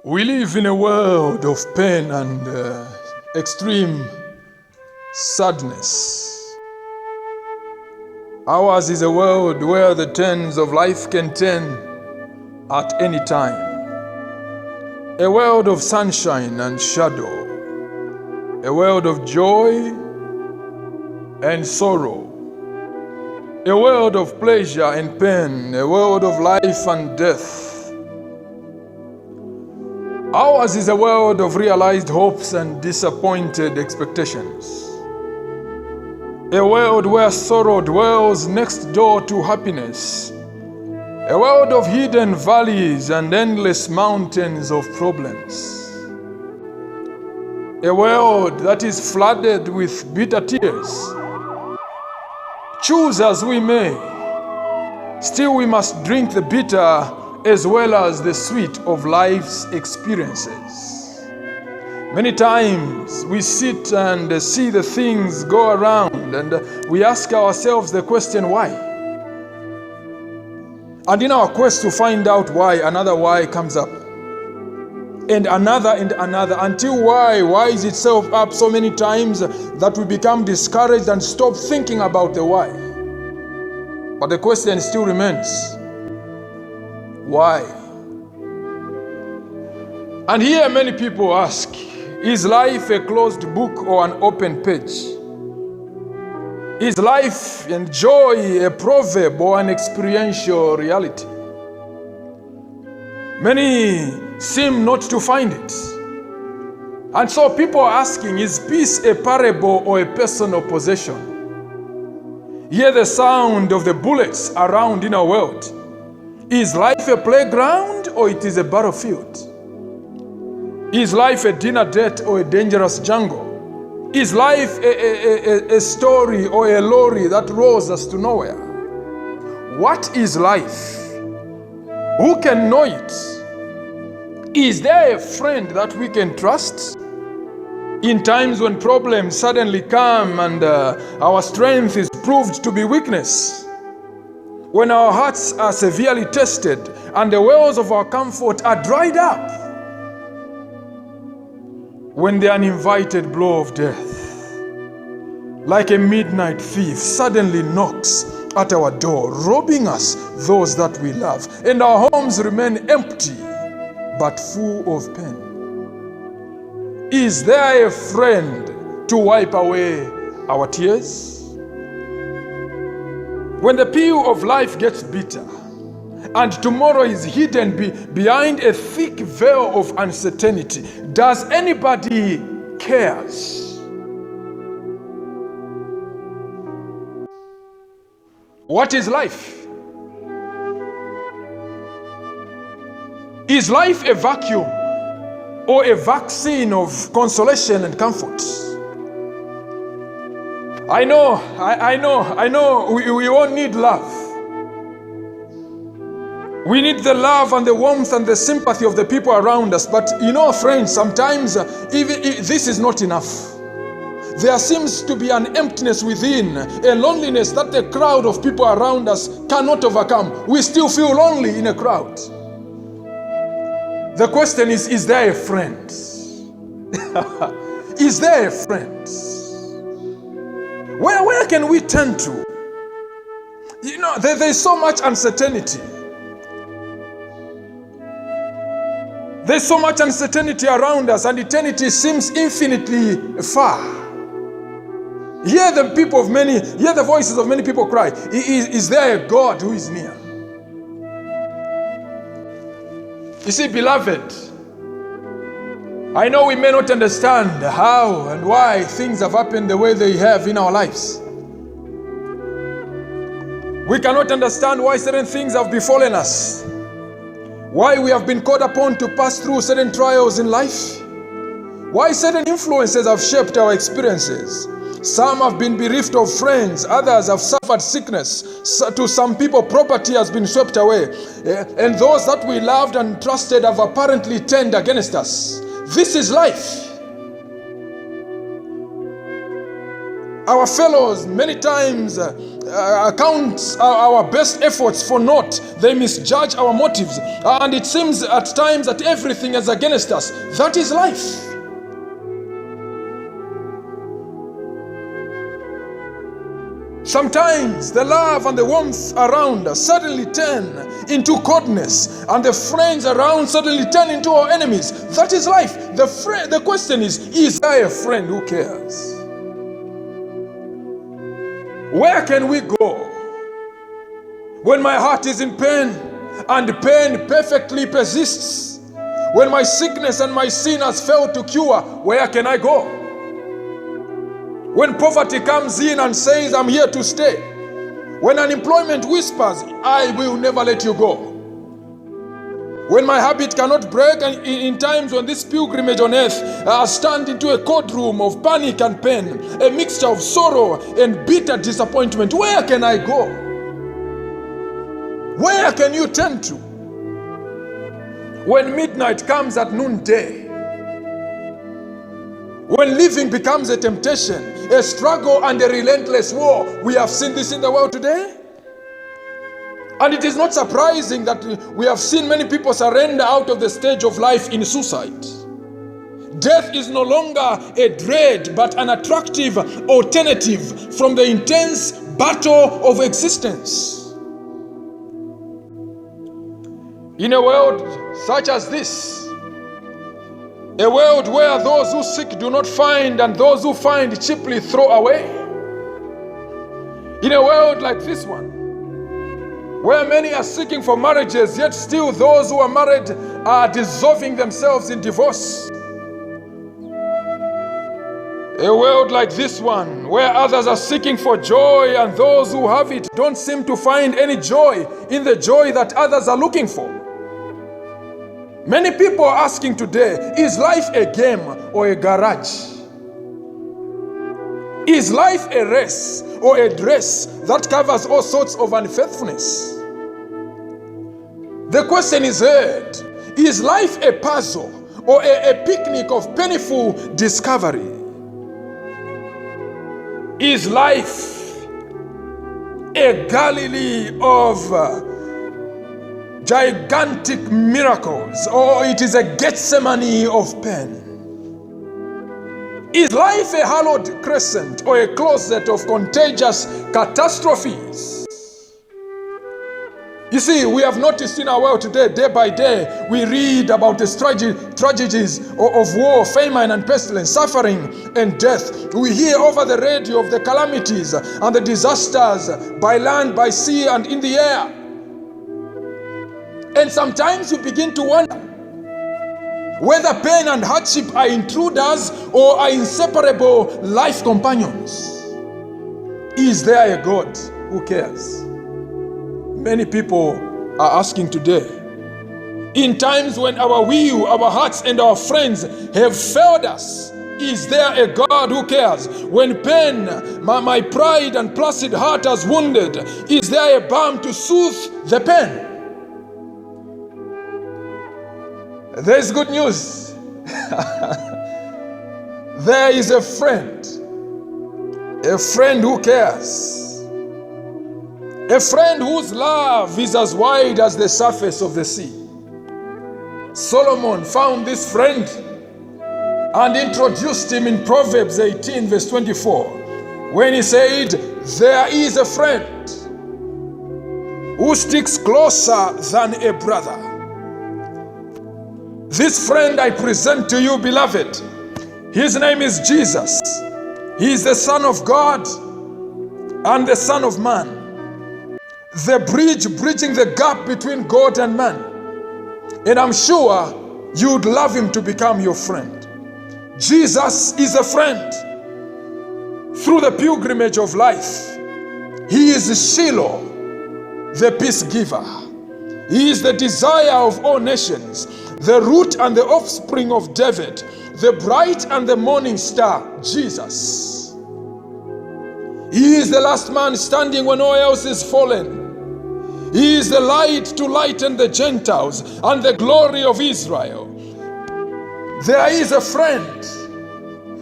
We live in a world of pain and extreme sadness. Ours is a world where the turns of life can turn at any time. A world of sunshine and shadow. A world of joy and sorrow. A world of pleasure and pain. A world of life and death. Ours is a world of realized hopes and disappointed expectations. A world where sorrow dwells next door to happiness. A world of hidden valleys and endless mountains of problems. A world that is flooded with bitter tears. Choose as we may, still we must drink the bitter as well as the sweet of life's experiences. Many times we sit and see the things go around and we ask ourselves the question, why? And in our quest to find out why, another why comes up. And another, until why is itself up so many times that we become discouraged and stop thinking about the why. But the question still remains, why? And here many people ask, is life a closed book or an open page? Is life and joy a proverb or an experiential reality? Many seem not to find it. And so people are asking, is peace a parable or a personal possession? Hear the sound of the bullets around in our world. Is life a playground or it is a battlefield? Is life a dinner date or a dangerous jungle? Is life a story or a lorry that rolls us to nowhere? What is life? Who can know it? Is there a friend that we can trust? In times when problems suddenly come and our strength is proved to be weakness, when our hearts are severely tested and the wells of our comfort are dried up, when the uninvited blow of death, like a midnight thief, suddenly knocks at our door, robbing us those that we love, and our homes remain empty but full of pain. Is there a friend to wipe away our tears? When the pill of life gets bitter and tomorrow is hidden behind a thick veil of uncertainty, does anybody cares? What is life? Is life a vacuum or a vaccine of consolation and comfort? I know, we all need love. We need the love and the warmth and the sympathy of the people around us. But you know, friends, sometimes even this is not enough. There seems to be an emptiness within, a loneliness that the crowd of people around us cannot overcome. We still feel lonely in a crowd. The question is there a friend? Is there a friend? Where can we turn to? You know, there's so much uncertainty. There's so much uncertainty around us, and eternity seems infinitely far. Hear the voices of many people cry, is there a God who is near? You see, beloved, I know we may not understand how and why things have happened the way they have in our lives. We cannot understand why certain things have befallen us, why we have been called upon to pass through certain trials in life, why certain influences have shaped our experiences. Some have been bereft of friends, others have suffered sickness. To some people, property has been swept away. And those that we loved and trusted have apparently turned against us. This is life. Our fellows many times account our best efforts for naught. They misjudge our motives, and it seems at times that everything is against us. That is life. Sometimes the love and the warmth around us suddenly turn into coldness, and the friends around suddenly turn into our enemies. That is life. The question is I a friend who cares? Where can we go when my heart is in pain and pain perfectly persists? When my sickness and my sin has failed to cure, where can I go? When poverty comes in and says, I'm here to stay. When unemployment whispers, I will never let you go. When my habit cannot break, and in times when this pilgrimage on earth has turned into a courtroom of panic and pain, a mixture of sorrow and bitter disappointment, where can I go? Where can you turn to? When midnight comes at noonday, when living becomes a temptation, a struggle and a relentless war. We have seen this in the world today. And it is not surprising that we have seen many people surrender out of the stage of life in suicide. Death is no longer a dread, but an attractive alternative from the intense battle of existence. In a world such as this, a world where those who seek do not find, and those who find cheaply throw away. In a world like this one, where many are seeking for marriages, yet still those who are married are dissolving themselves in divorce. A world like this one, where others are seeking for joy, and those who have it don't seem to find any joy in the joy that others are looking for. Many people are asking today, is life a game or a garage? Is life a race or a dress that covers all sorts of unfaithfulness? The question is heard, is life a puzzle or a picnic of painful discovery? Is life a Galilee of gigantic miracles, or it is a Gethsemane of pain? Is life a hallowed crescent or a closet of contagious catastrophes? You see, we have noticed in our world today, day by day, we read about the tragedies of war, famine and pestilence, suffering and death. We hear over the radio of the calamities and the disasters by land, by sea and in the air. And sometimes you begin to wonder whether pain and hardship are intruders or are inseparable life companions. Is there a God who cares? Many people are asking today. In times when our will, our hearts and our friends have failed us, is there a God who cares? When pain, my pride and placid heart has wounded, is there a balm to soothe the pain? There's good news. There is a friend who cares. A friend whose love is as wide as the surface of the sea. Solomon found this friend and introduced him in Proverbs 18 verse 24 when he said, there is a friend who sticks closer than a brother. This friend I present to you, beloved. His name is Jesus. He is the Son of God and the Son of Man. The bridge bridging the gap between God and man. And I'm sure you'd love him to become your friend. Jesus is a friend. Through the pilgrimage of life, he is Shiloh, the peace giver. He is the desire of all nations, the root and the offspring of David, the bright and the morning star, Jesus. He is the last man standing when all else is fallen. He is the light to lighten the Gentiles and the glory of Israel. There is a friend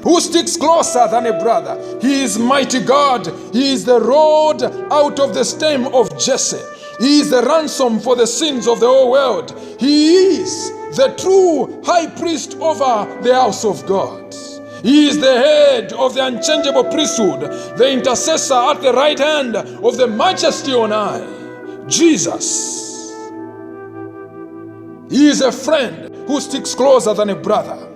who sticks closer than a brother. He is mighty God. He is the rod out of the stem of Jesse. He is the ransom for the sins of the whole world. He is the true high priest over the house of God. He is the head of the unchangeable priesthood, the intercessor at the right hand of the majesty on high. Jesus. He is a friend who sticks closer than a brother.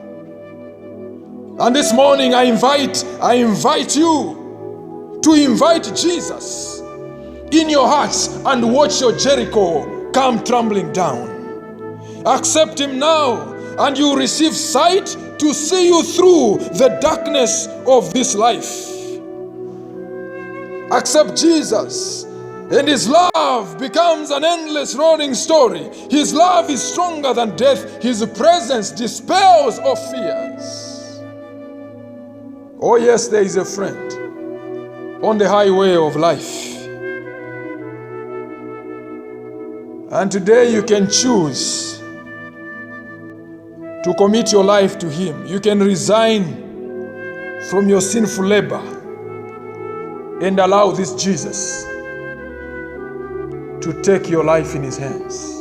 And this morning I invite you to invite Jesus in your hearts and watch your Jericho come tumbling down. Accept him now and you receive sight to see you through the darkness of this life. Accept Jesus and his love becomes an endless rolling story. His love is stronger than death. His presence dispels all fears. Oh yes, there is a friend on the highway of life. And today you can choose to commit your life to him. You can resign from your sinful labor and allow this Jesus to take your life in his hands.